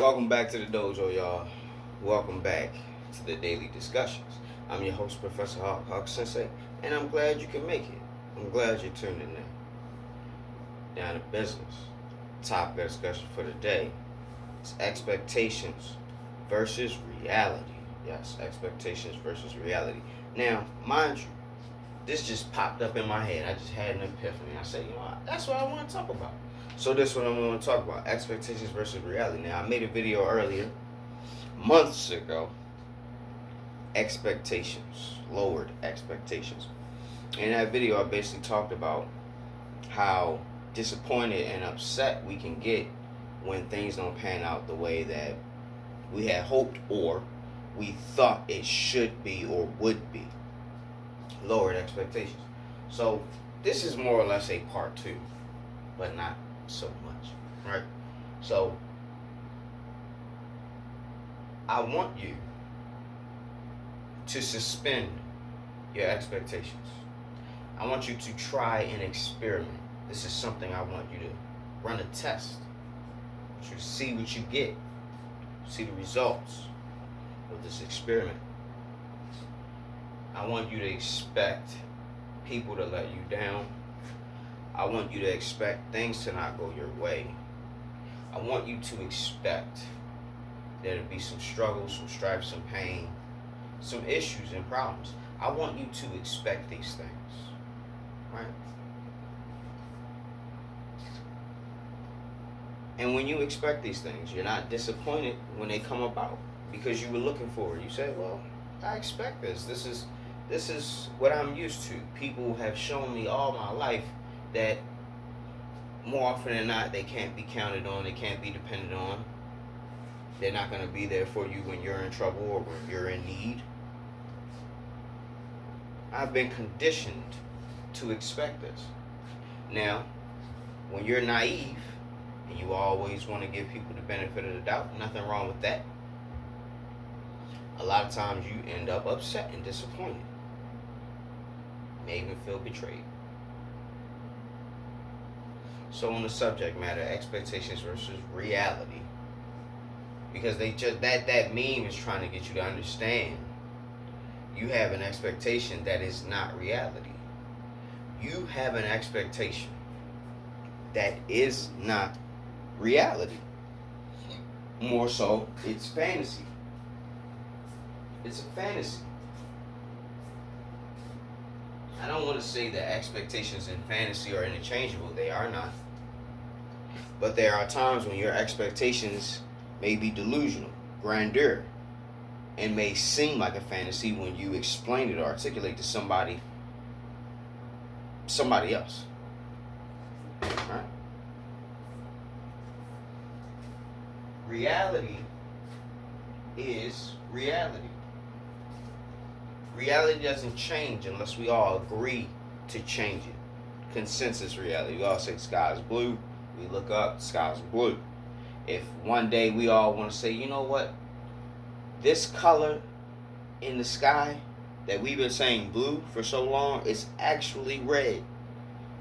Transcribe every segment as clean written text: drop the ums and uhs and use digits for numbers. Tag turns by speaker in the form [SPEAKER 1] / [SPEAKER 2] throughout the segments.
[SPEAKER 1] Welcome back to the dojo, y'all. Welcome back to the daily discussions. I'm your host, Professor Hawk Sensei, and I'm glad you can make it. I'm glad you tuned in there. Down to business. Topic of discussion for today is expectations versus reality. Yes, expectations versus reality. Now, mind you, this just popped up in my head. I just had an epiphany. I said, that's what I want to talk about. So this is what I'm going to talk about: expectations versus reality. Now, I made a video earlier, months ago. Expectations, lowered expectations. In that video, I basically talked about how disappointed and upset we can get when things don't pan out the way that we had hoped or we thought it should be or would be. Lowered expectations. So this is more or less a part two, but not so much, right? So I want you to suspend your expectations. I want you to try an experiment. This is something I want you to run a test. I want you to see what you get, see the results of this experiment. I want you to expect people to let you down. I want you to expect things to not go your way. I want you to expect there to be some struggles, some strife, some pain, some issues and problems. I want you to expect these things, right? And when you expect these things, you're not disappointed when they come about because you were looking for it. You say, well, I expect this. This is what I'm used to. People have shown me all my life that more often than not, they can't be counted on, they can't be depended on. They're not going to be there for you when you're in trouble or when you're in need. I've been conditioned to expect this. Now, when you're naive and you always want to give people the benefit of the doubt, nothing wrong with that. A lot of times you end up upset and disappointed. You may even feel betrayed. So on the subject matter, expectations versus reality, because they just that meme is trying to get you to understand you have an expectation that is not reality. You have an expectation that is not reality. More so, it's fantasy. It's a fantasy. I don't want to say that expectations and fantasy are interchangeable. They are not. But there are times when your expectations may be delusional, grandeur, and may seem like a fantasy when you explain it or articulate to somebody else. Right? Reality is reality. Reality doesn't change unless we all agree to change it. Consensus reality. We all say the sky is blue. We look up, the sky is blue. If one day we all want to say, you know what? This color in the sky that we've been saying blue for so long is actually red.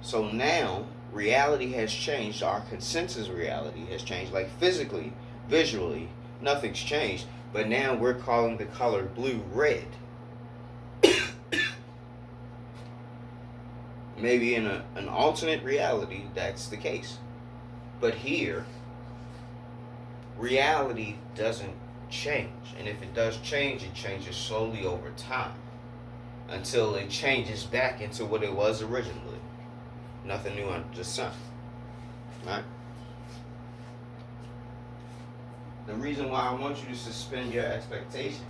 [SPEAKER 1] So now reality has changed. Our consensus reality has changed. Like physically, visually, nothing's changed. But now we're calling the color blue red. Maybe in an alternate reality, that's the case. But here, reality doesn't change. And if it does change, it changes slowly over time until it changes back into what it was originally. Nothing new under the sun. Right? The reason why I want you to suspend your expectations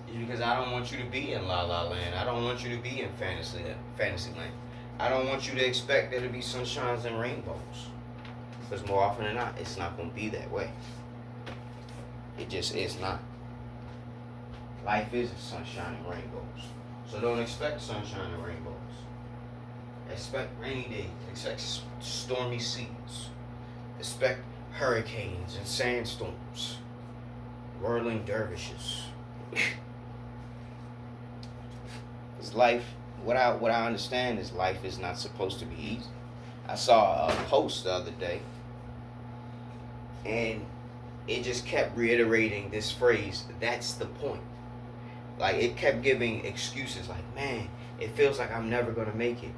[SPEAKER 1] is because I don't want you to be in La La Land. I don't want you to be in fantasy land. I don't want you to expect there to be sunshines and rainbows. Because more often than not, it's not going to be that way. It just is not. Life is sunshine and rainbows. So don't expect sunshine and rainbows. Expect rainy days. Expect stormy seas. Expect hurricanes and sandstorms. Whirling dervishes. Because life, what I understand is life is not supposed to be easy. I saw a post the other day And it just kept reiterating this phrase, that's the point. Like, it kept giving excuses like, man, it feels like I'm never going to make it.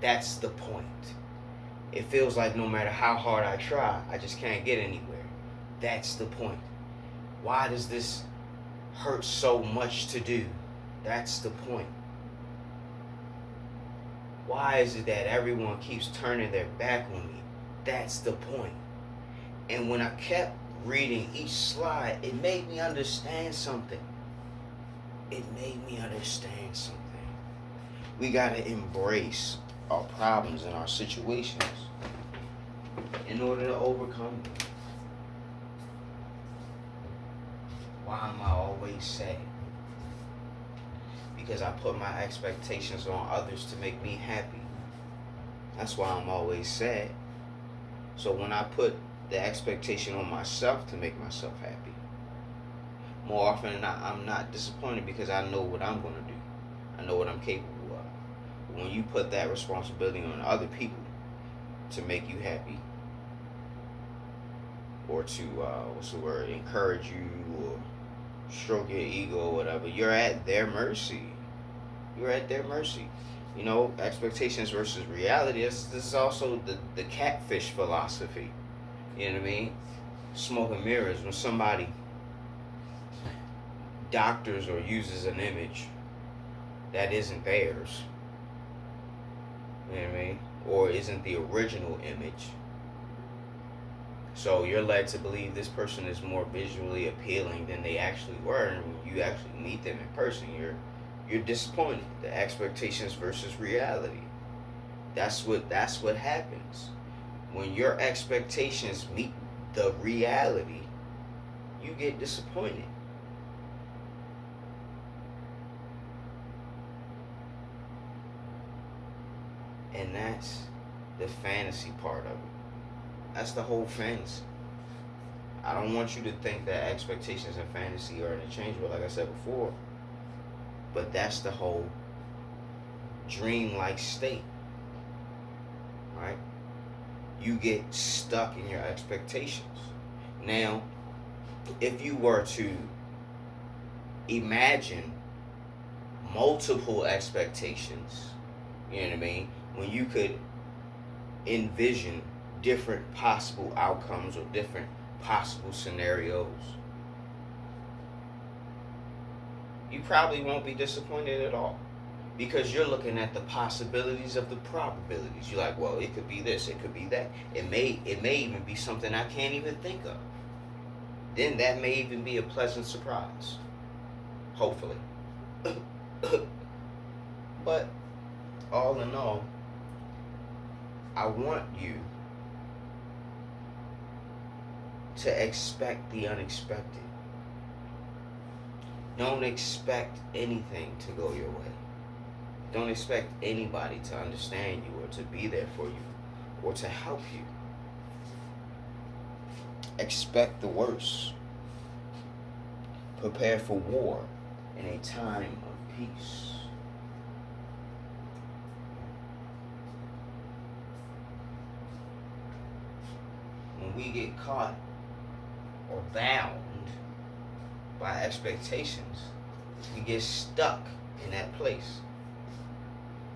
[SPEAKER 1] That's the point. It feels like no matter how hard I try, I just can't get anywhere. That's the point. Why does this hurt so much to do? That's the point. Why is it that everyone keeps turning their back on me? That's the point. And when I kept reading each slide, it made me understand something. It made me understand something. We got to embrace our problems and our situations in order to overcome them. Why am I always sad? Because I put my expectations on others to make me happy. That's why I'm always sad. So when I put the expectation on myself to make myself happy, more often than not, I'm not disappointed because I know what I'm going to do. I know what I'm capable of. But when you put that responsibility on other people to make you happy, or to encourage you or stroke your ego or whatever, you're at their mercy. You're at their mercy. You know, expectations versus reality. This is also the catfish philosophy. You know what I mean? Smoke and mirrors. When somebody doctors or uses an image that isn't theirs, you know what I mean? Or isn't the original image. So you're led to believe this person is more visually appealing than they actually were, and when you actually meet them in person, you're disappointed. The expectations versus reality. That's what happens. When your expectations meet the reality, you get disappointed. And that's the fantasy part of it. That's the whole fantasy. I don't want you to think that expectations and fantasy are interchangeable, like I said before. But that's the whole dream-like state, right? You get stuck in your expectations. Now, if you were to imagine multiple expectations, you know what I mean? When you could envision different possible outcomes or different possible scenarios, you probably won't be disappointed at all, because you're looking at the possibilities of the probabilities. You're like, well, it could be this, it could be that. It may even be something I can't even think of. Then that may even be a pleasant surprise. Hopefully. But all in all, I want you to expect the unexpected. Don't expect anything to go your way. Don't expect anybody to understand you or to be there for you or to help you. Expect the worst. Prepare for war in a time of peace. When we get caught or bound by expectations, we get stuck in that place.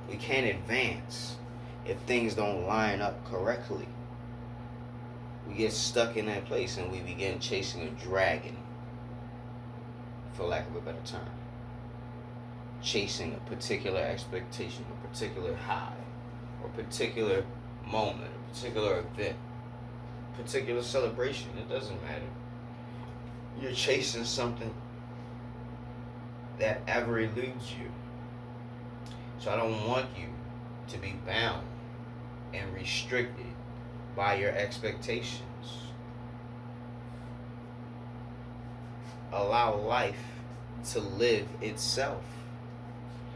[SPEAKER 1] We can't advance if things don't line up correctly. We get stuck in that place and we begin chasing a dragon, for lack of a better term. Chasing a particular expectation, a particular high, or particular moment, a particular event, particular celebration. It doesn't matter. You're chasing something that ever eludes you. So I don't want you to be bound and restricted by your expectations. Allow life to live itself.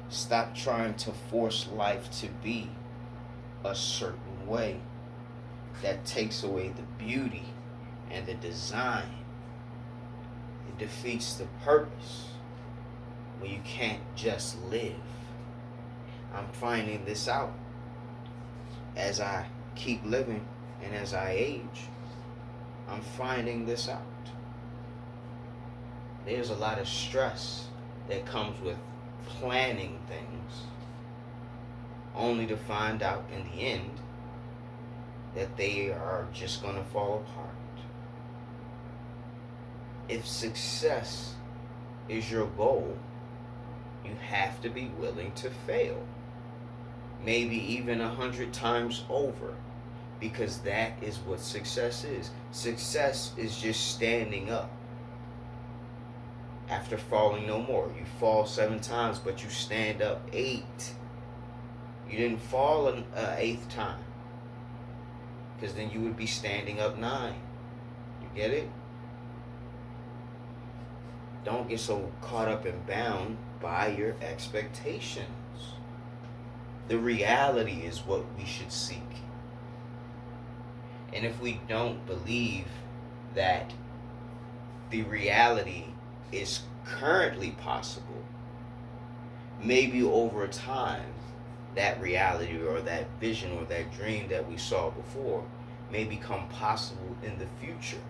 [SPEAKER 1] Stop trying to force life to be a certain way. That takes away the beauty and the design. It defeats the purpose when you can't just live. I'm finding this out as I keep living and as I age. I'm finding this out. There's a lot of stress that comes with planning things, only to find out in the end that they are just going to fall apart. If success is your goal, you have to be willing to fail. Maybe even 100 times over, because that is what success is. Success is just standing up after falling no more. You fall 7 times, but you stand up 8. You didn't fall an 8th time, because then you would be standing up 9. You get it? Don't get so caught up and bound by your expectations. The reality is what we should seek. And if we don't believe that the reality is currently possible, maybe over time, that reality or that vision or that dream that we saw before may become possible in the future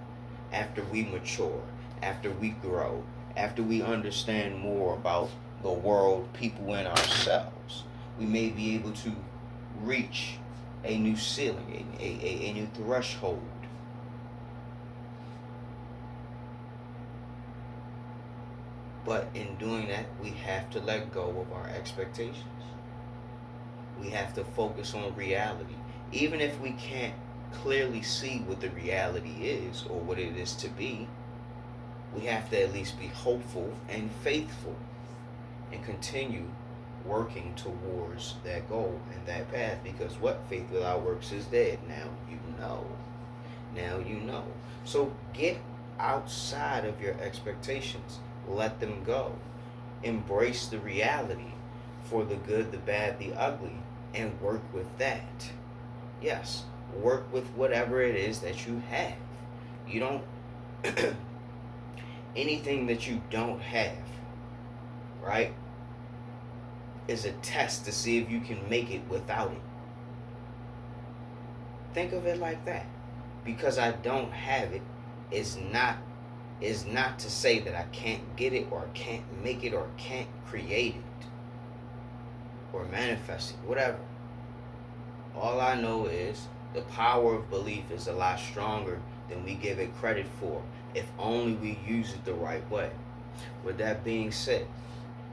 [SPEAKER 1] after we mature, after we grow, after we understand more about the world, people, and ourselves. We may be able to reach a new ceiling, a new threshold. But in doing that, we have to let go of our expectations. We have to focus on reality. Even if we can't clearly see what the reality is or what it is to be, we have to at least be hopeful and faithful and continue working towards that goal and that path, because what? Faith without works is dead. Now you know. Now you know. So get outside of your expectations. Let them go. Embrace the reality for the good, the bad, the ugly, and work with that. Yes, work with whatever it is that you have. You don't anything that you don't have, right, is a test to see if you can make it without it. Think of it like that. Because I don't have it is not to say that I can't get it or can't make it or can't create it or manifest it, whatever. All I know is the power of belief is a lot stronger than we give it credit for, if only we use it the right way. With that being said,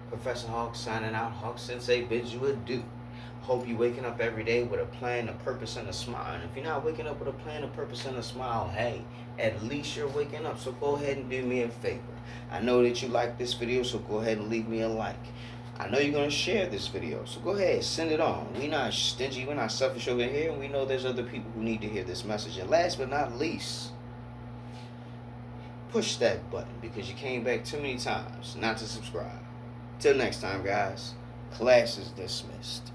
[SPEAKER 1] Professor Hawk signing out. Hawk Sensei bids you adieu. Hope you're waking up every day with a plan, a purpose, and a smile. And if you're not waking up with a plan, a purpose, and a smile, hey, at least you're waking up. So go ahead and do me a favor. I know that you like this video, so go ahead and leave me a like. I know you're going to share this video, so go ahead, send it on. We're not stingy, we're not selfish over here, and we know there's other people who need to hear this message. And last but not least, push that button, because you came back too many times not to subscribe. Till next time, guys, class is dismissed.